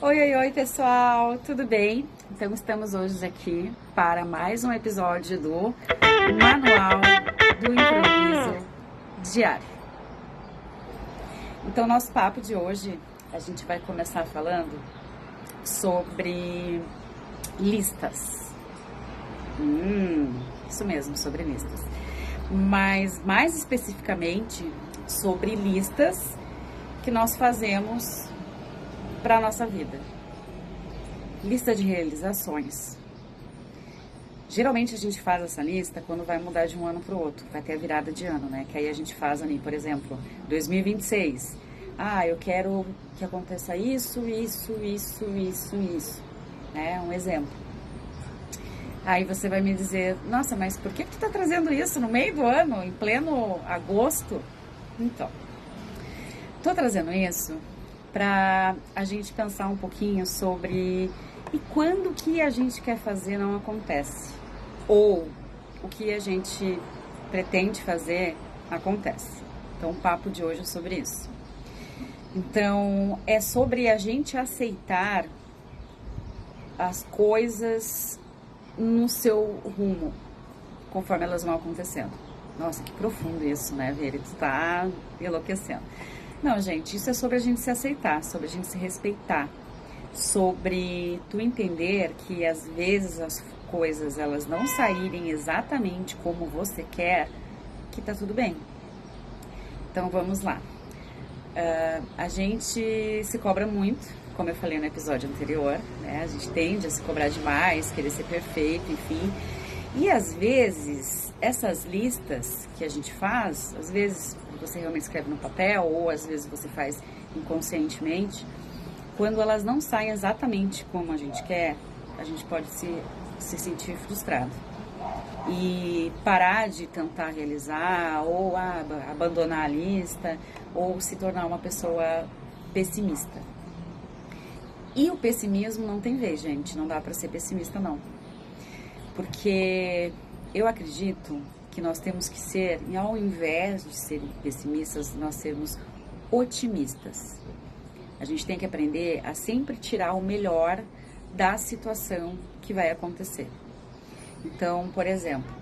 Oi, oi, oi, pessoal, tudo bem? Então, estamos hoje aqui para mais um episódio do Manual do Improviso Diário. Então, nosso papo de hoje, a gente vai começar falando sobre listas. Isso mesmo, sobre listas. Mas, mais especificamente, sobre listas que nós fazemos para a nossa vida. Lista de realizações. Geralmente a gente faz essa lista quando vai mudar de um ano para o outro, vai ter a virada de ano, né? Que aí a gente faz ali, por exemplo, 2026. Eu quero que aconteça isso, né? Um exemplo. Aí você vai me dizer, nossa, mas por que tu tá trazendo isso no meio do ano, em pleno agosto? Então, tô trazendo isso para a gente pensar um pouquinho sobre e quando o que a gente quer fazer não acontece, ou o que a gente pretende fazer acontece. Então, o papo de hoje é sobre isso. Então, é sobre a gente aceitar as coisas no seu rumo, conforme elas vão acontecendo. Nossa, que profundo isso, né, Vera? Tu tá enlouquecendo. Não, gente, isso é sobre a gente se aceitar, sobre a gente se respeitar, sobre tu entender que às vezes as coisas elas não saírem exatamente como você quer, que tá tudo bem. Então vamos lá. A gente se cobra muito, como eu falei no episódio anterior, né? A gente tende a se cobrar demais, querer ser perfeito, enfim. E às vezes, essas listas que a gente faz, às vezes você realmente escreve no papel, ou às vezes você faz inconscientemente, quando elas não saem exatamente como a gente quer, a gente pode se sentir frustrado. E parar de tentar realizar, ou abandonar a lista, ou se tornar uma pessoa pessimista. E o pessimismo não tem vez, gente, não dá pra ser pessimista, não. Porque eu acredito que nós temos que ser, e ao invés de ser pessimistas, nós sermos otimistas. A gente tem que aprender a sempre tirar o melhor da situação que vai acontecer. Então, por exemplo,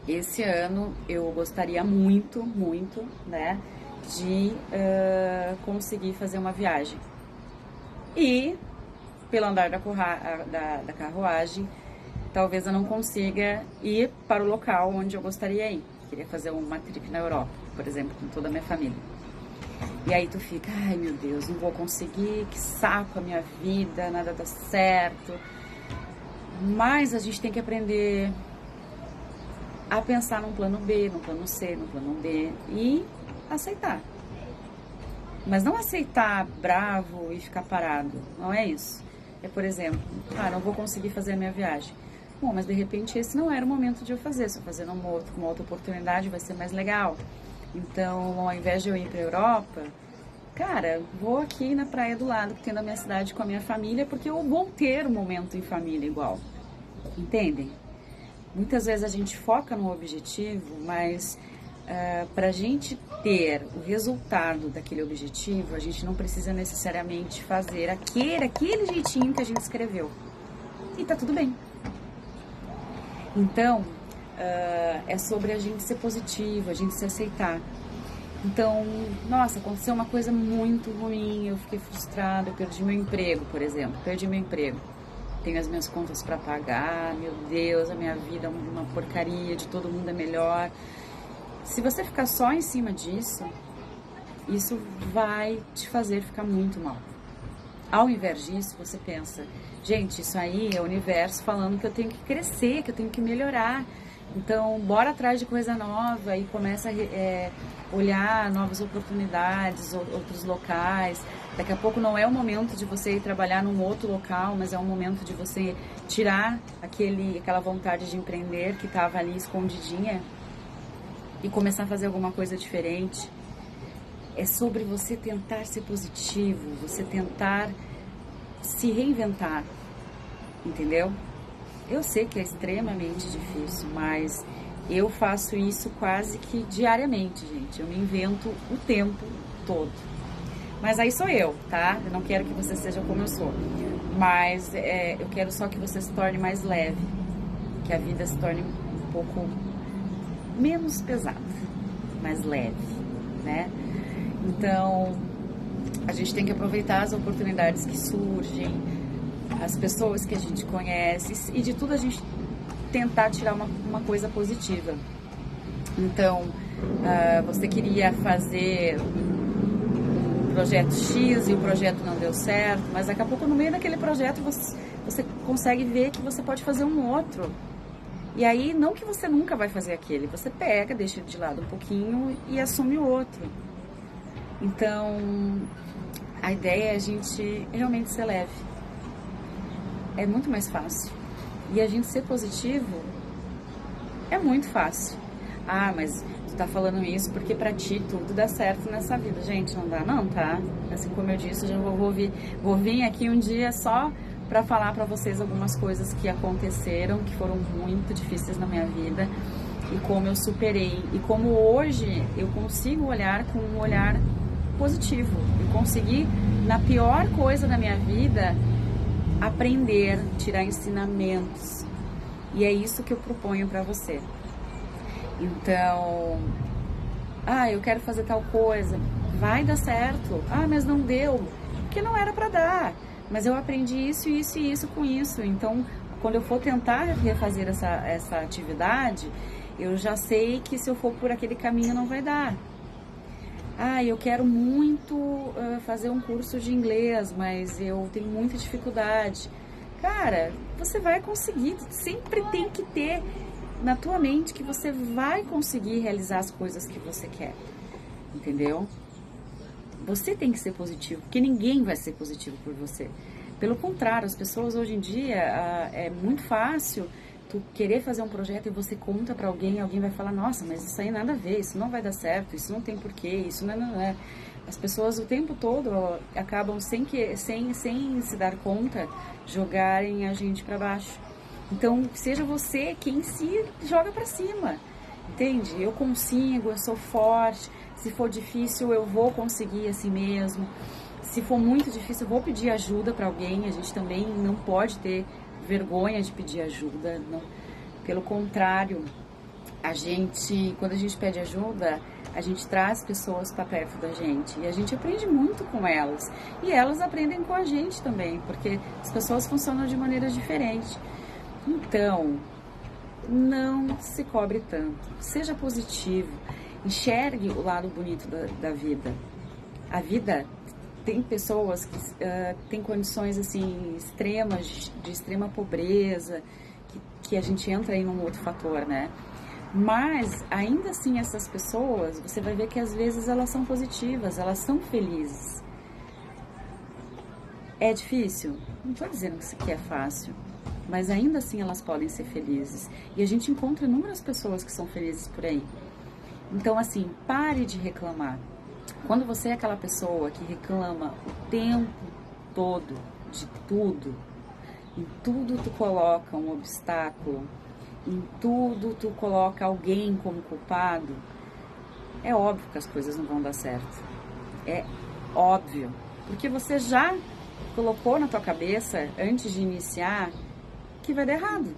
esse ano eu gostaria muito, né, de conseguir fazer uma viagem. E, pelo andar da carruagem, talvez eu não consiga ir para o local onde eu gostaria de ir. Queria fazer uma trip na Europa, por exemplo, com toda a minha família. E aí tu fica, ai meu Deus, não vou conseguir, que saco a minha vida, nada dá certo. Mas a gente tem que aprender a pensar num plano B, num plano C, num plano D e aceitar. Mas não aceitar bravo e ficar parado, não é isso. É, por exemplo, não vou conseguir fazer a minha viagem. Bom, mas de repente esse não era o momento de eu fazer. Se eu fazer uma outra oportunidade vai ser mais legal. Então, ao invés de eu ir para a Europa, cara, vou aqui na praia do lado que tem da minha cidade com a minha família, porque eu vou ter um momento em família igual. Entendem? Muitas vezes a gente foca no objetivo, mas para a gente ter o resultado daquele objetivo, a gente não precisa necessariamente fazer aquele jeitinho que a gente escreveu. E tá tudo bem. Então, é sobre a gente ser positivo, a gente se aceitar. Então, nossa, aconteceu uma coisa muito ruim, eu fiquei frustrada, eu perdi meu emprego, por exemplo. Tenho as minhas contas para pagar, meu Deus, a minha vida é uma porcaria, de todo mundo é melhor. Se você ficar só em cima disso, isso vai te fazer ficar muito mal. Ao invés disso, você pensa, gente, isso aí é o universo falando que eu tenho que crescer, que eu tenho que melhorar. Então, bora atrás de coisa nova e começa a olhar novas oportunidades, outros locais. Daqui a pouco não é o momento de você ir trabalhar num outro local, mas é o momento de você tirar aquela vontade de empreender que estava ali escondidinha e começar a fazer alguma coisa diferente. É sobre você tentar ser positivo, você tentar se reinventar, entendeu? Eu sei que é extremamente difícil, mas eu faço isso quase que diariamente, gente. Eu me invento o tempo todo. Mas aí sou eu, tá? Eu não quero que você seja como eu sou. Mas eu quero só que você se torne mais leve. Que a vida se torne um pouco menos pesada, mais leve, né? Então, a gente tem que aproveitar as oportunidades que surgem, as pessoas que a gente conhece e de tudo a gente tentar tirar uma coisa positiva. Então, você queria fazer um projeto X e o projeto não deu certo, mas daqui a pouco no meio daquele projeto você consegue ver que você pode fazer um outro. E aí, não que você nunca vai fazer aquele, você pega, deixa de lado um pouquinho e assume o outro. Então, a ideia é a gente realmente ser leve. É muito mais fácil. E a gente ser positivo é muito fácil. Ah, mas tu tá falando isso porque pra ti tudo dá certo nessa vida. Gente, não dá não, tá? Assim como eu disse, eu já vou vir aqui um dia só para falar para vocês algumas coisas que aconteceram, que foram muito difíceis na minha vida e como eu superei e como hoje eu consigo olhar com um olhar positivo. Eu consegui, na pior coisa da minha vida, aprender, tirar ensinamentos. E é isso que eu proponho para você. Então, eu quero fazer tal coisa, vai dar certo. Mas não deu, porque não era para dar. Mas eu aprendi isso, isso e isso com isso. Então, quando eu for tentar refazer essa atividade, eu já sei que se eu for por aquele caminho não vai dar. Eu quero muito fazer um curso de inglês, mas eu tenho muita dificuldade. Cara, você vai conseguir. Sempre tem que ter na tua mente que você vai conseguir realizar as coisas que você quer. Entendeu? Você tem que ser positivo, porque ninguém vai ser positivo por você. Pelo contrário, as pessoas hoje em dia, é muito fácil tu querer fazer um projeto e você conta pra alguém vai falar, nossa, mas isso aí nada a ver, isso não vai dar certo, isso não tem porquê, isso não é. As pessoas o tempo todo acabam sem se dar conta, jogarem a gente pra baixo. Então, seja você quem se joga pra cima, entende? Eu consigo, eu sou forte. Se for difícil, eu vou conseguir assim mesmo. Se for muito difícil, eu vou pedir ajuda para alguém. A gente também não pode ter vergonha de pedir ajuda. Não. Pelo contrário, quando a gente pede ajuda, a gente traz pessoas para perto da gente. E a gente aprende muito com elas. E elas aprendem com a gente também, porque as pessoas funcionam de maneira diferente. Então, não se cobre tanto. Seja positivo. Enxergue o lado bonito da vida. A vida tem pessoas que têm condições assim extremas, de extrema pobreza, que a gente entra aí num outro fator, né? Mas, ainda assim, essas pessoas, você vai ver que às vezes elas são positivas, elas são felizes. É difícil? Não estou dizendo que isso aqui é fácil, mas ainda assim elas podem ser felizes. E a gente encontra inúmeras pessoas que são felizes por aí. Então, assim, pare de reclamar. Quando você é aquela pessoa que reclama o tempo todo de tudo, em tudo tu coloca um obstáculo, em tudo tu coloca alguém como culpado, é óbvio que as coisas não vão dar certo. É óbvio. Porque você já colocou na tua cabeça, antes de iniciar, que vai dar errado.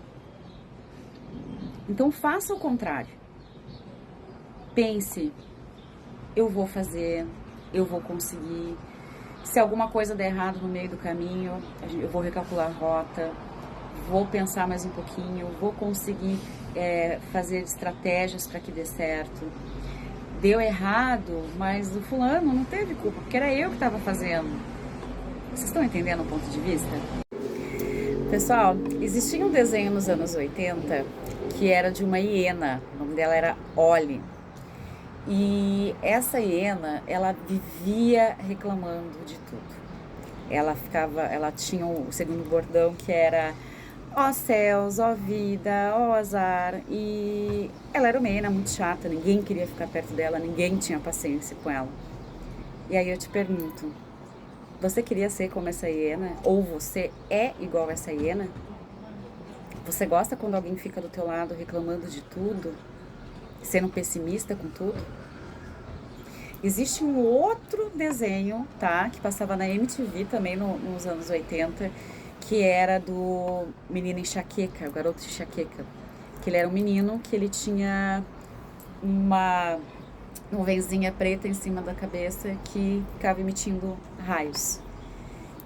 Então, faça o contrário. Pense, eu vou fazer, eu vou conseguir. Se alguma coisa der errado no meio do caminho, eu vou recalcular a rota, vou pensar mais um pouquinho, vou conseguir fazer estratégias para que dê certo. Deu errado, mas o fulano não teve culpa, porque era eu que estava fazendo. Vocês estão entendendo o ponto de vista? Pessoal, existia um desenho nos anos 80 que era de uma hiena, o nome dela era Ollie. E essa hiena, ela vivia reclamando de tudo. Ela tinha o segundo bordão que era ó céus, ó vida, ó azar. E ela era uma hiena muito chata, ninguém queria ficar perto dela, ninguém tinha paciência com ela. E aí eu te pergunto, você queria ser como essa hiena? Ou você é igual a essa hiena? Você gosta quando alguém fica do teu lado reclamando de tudo? Sendo pessimista com tudo? Existe um outro desenho, tá? Que passava na MTV também nos anos 80, que era do menino enxaqueca, o garoto enxaqueca. Que ele era um menino que ele tinha uma nuvenzinha preta em cima da cabeça que ficava emitindo raios.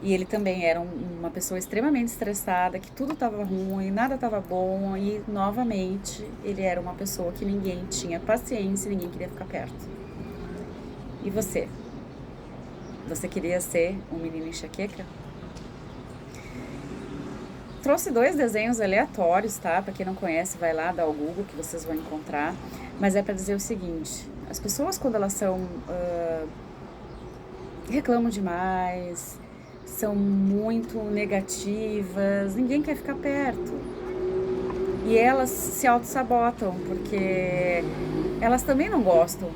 E ele também era uma pessoa extremamente estressada, que tudo estava ruim, nada estava bom, e novamente ele era uma pessoa que ninguém tinha paciência, ninguém queria ficar perto. E você? Você queria ser um menino enxaqueca? Trouxe 2 desenhos aleatórios, tá? Pra quem não conhece, vai lá, dá o Google que vocês vão encontrar. Mas é pra dizer o seguinte: as pessoas, quando elas reclamam demais, são muito negativas, ninguém quer ficar perto. E elas se auto-sabotam, porque elas também não gostam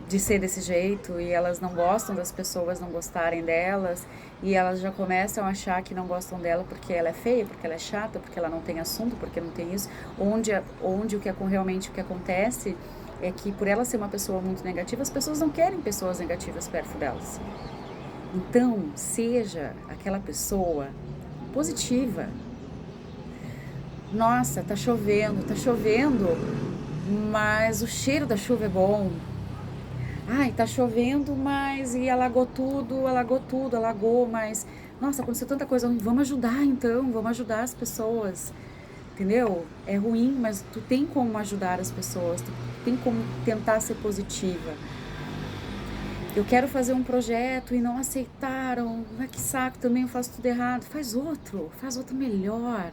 de ser desse jeito, e elas não gostam das pessoas não gostarem delas, e elas já começam a achar que não gostam dela porque ela é feia, porque ela é chata, porque ela não tem assunto, porque não tem isso, onde realmente o que acontece é que, por ela ser uma pessoa muito negativa, as pessoas não querem pessoas negativas perto delas. Então, seja aquela pessoa positiva. Nossa, tá chovendo, mas o cheiro da chuva é bom. Ai, tá chovendo, mas e alagou, mas nossa, aconteceu tanta coisa ruim. Vamos ajudar então, vamos ajudar as pessoas. Entendeu? É ruim, mas tu tem como ajudar as pessoas, tu tem como tentar ser positiva. Eu quero fazer um projeto e não aceitaram. Ah, que saco, também eu faço tudo errado. Faz outro melhor.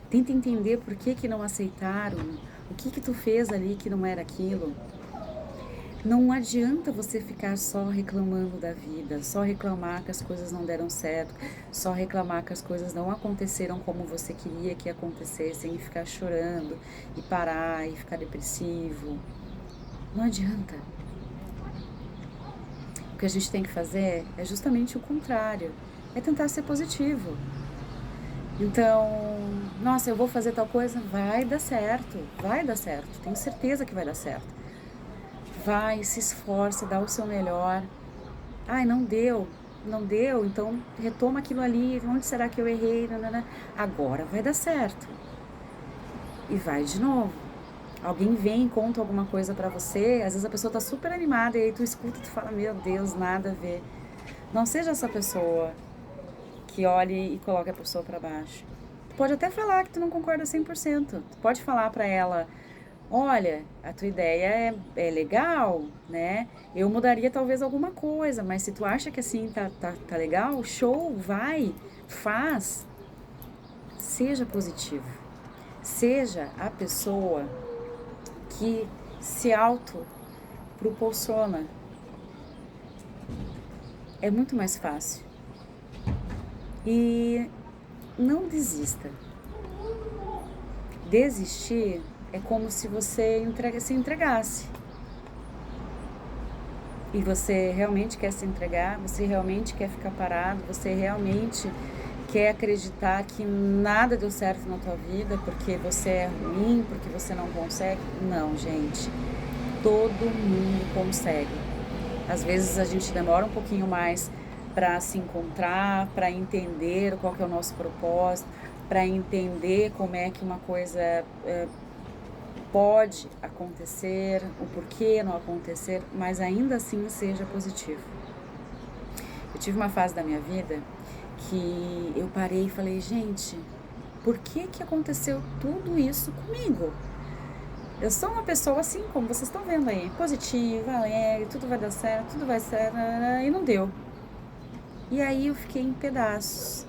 Tenta entender por que não aceitaram. O que tu fez ali que não era aquilo. Não adianta você ficar só reclamando da vida, só reclamar que as coisas não deram certo, só reclamar que as coisas não aconteceram como você queria que acontecessem e ficar chorando e parar e ficar depressivo. Não adianta. O que a gente tem que fazer é justamente o contrário, é tentar ser positivo. Então, nossa, eu vou fazer tal coisa, vai dar certo, tenho certeza que vai dar certo. Vai, se esforça, dá o seu melhor. Ai, não deu, então retoma aquilo ali, onde será que eu errei? Agora vai dar certo. E vai de novo. Alguém vem e conta alguma coisa pra você, às vezes a pessoa tá super animada e aí tu escuta e tu fala, meu Deus, nada a ver. Não seja essa pessoa que olhe e coloque a pessoa pra baixo. Tu pode até falar que tu não concorda 100%. Tu pode falar pra ela, olha, a tua ideia é legal, né? Eu mudaria talvez alguma coisa, mas se tu acha que assim tá legal, show, vai, faz. Seja positivo. Seja a pessoa que se autopropulsiona. É muito mais fácil. E não desista. Desistir é como se você se entregasse. E você realmente quer se entregar, você realmente quer ficar parado, você realmente quer acreditar que nada deu certo na tua vida porque você é ruim, porque você não consegue. Não, gente. Todo mundo consegue. Às vezes a gente demora um pouquinho mais para se encontrar, para entender qual que é o nosso propósito, para entender como é que uma coisa pode acontecer, o porquê não acontecer, mas ainda assim seja positivo. Eu tive uma fase da minha vida que eu parei e falei, gente, por que aconteceu tudo isso comigo? Eu sou uma pessoa assim, como vocês estão vendo aí, positiva, alegre, tudo vai dar certo, tudo vai certo, e não deu. E aí eu fiquei em pedaços.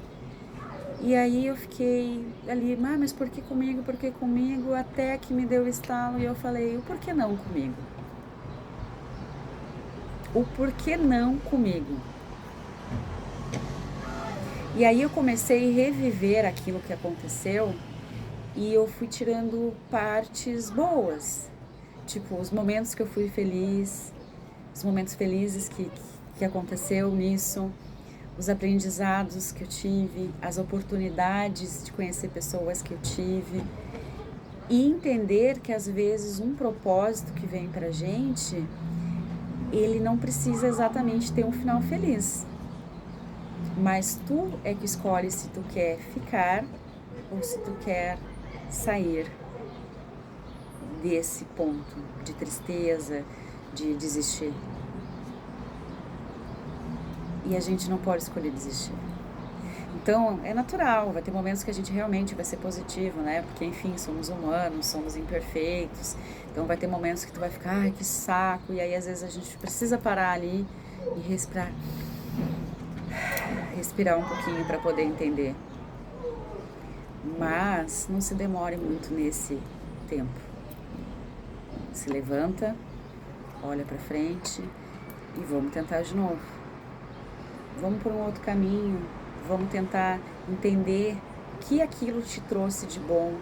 E aí eu fiquei ali, mas por que comigo, até que me deu o estalo e eu falei, o porquê não comigo? O porquê não comigo? E aí eu comecei a reviver aquilo que aconteceu e eu fui tirando partes boas, tipo os momentos que eu fui feliz, os momentos felizes que aconteceu nisso, os aprendizados que eu tive, as oportunidades de conhecer pessoas que eu tive e entender que às vezes um propósito que vem pra gente ele não precisa exatamente ter um final feliz. Mas tu é que escolhe se tu quer ficar ou se tu quer sair desse ponto de tristeza, de desistir. E a gente não pode escolher desistir. Então, é natural, vai ter momentos que a gente realmente vai ser positivo, né? Porque, enfim, somos humanos, somos imperfeitos. Então, vai ter momentos que tu vai ficar, ai, que saco. E aí, às vezes, a gente precisa parar ali e respirar um pouquinho para poder entender. Mas não se demore muito nesse tempo. Se levanta, olha para frente e vamos tentar de novo. Vamos por um outro caminho, vamos tentar entender o que aquilo te trouxe de bom.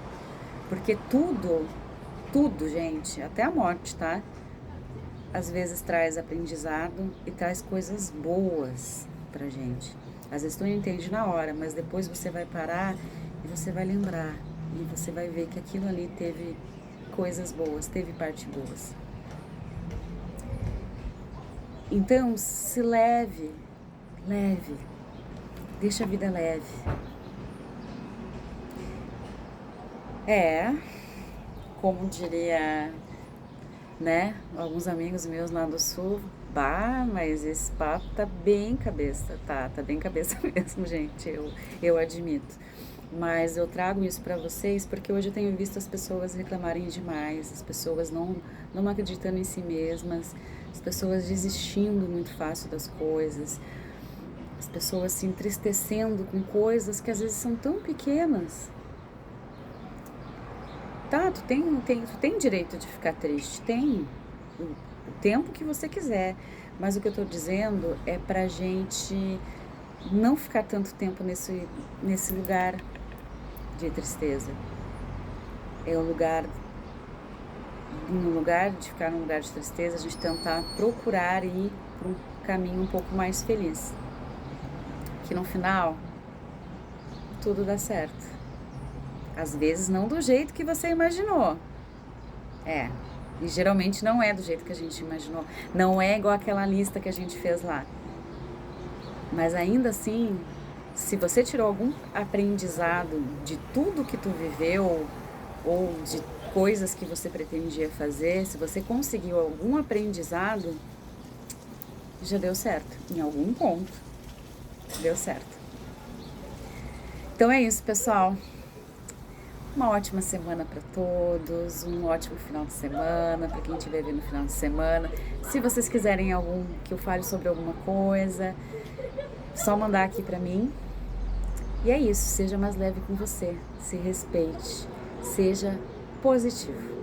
Porque tudo, gente, até a morte, tá? Às vezes traz aprendizado e traz coisas boas pra gente. Às vezes tu não entende na hora, mas depois você vai parar e você vai lembrar. E você vai ver que aquilo ali teve coisas boas, teve partes boas. Então, se leve, deixa a vida leve. Como diria, né, alguns amigos meus lá do sul, mas esse papo tá bem cabeça, tá bem cabeça mesmo, gente, eu admito. Mas eu trago isso pra vocês porque hoje eu tenho visto as pessoas reclamarem demais, as pessoas não acreditando em si mesmas, as pessoas desistindo muito fácil das coisas, as pessoas se entristecendo com coisas que às vezes são tão pequenas. Tá, tu tem direito de ficar triste, tem o tempo que você quiser, mas o que eu tô dizendo é pra gente não ficar tanto tempo nesse lugar de tristeza. É no lugar de ficar num lugar de tristeza, a gente tentar procurar ir para um caminho um pouco mais feliz. Que no final, tudo dá certo. Às vezes não do jeito que você imaginou. E geralmente não é do jeito que a gente imaginou. Não é igual aquela lista que a gente fez lá. Mas ainda assim, se você tirou algum aprendizado de tudo que tu viveu ou de coisas que você pretendia fazer, se você conseguiu algum aprendizado, já deu certo. Em algum ponto, deu certo. Então é isso, pessoal. Uma ótima semana para todos, um ótimo final de semana para quem estiver vendo no final de semana. Se vocês quiserem que eu fale sobre alguma coisa, só mandar aqui para mim. E é isso, seja mais leve com você, se respeite, seja positivo.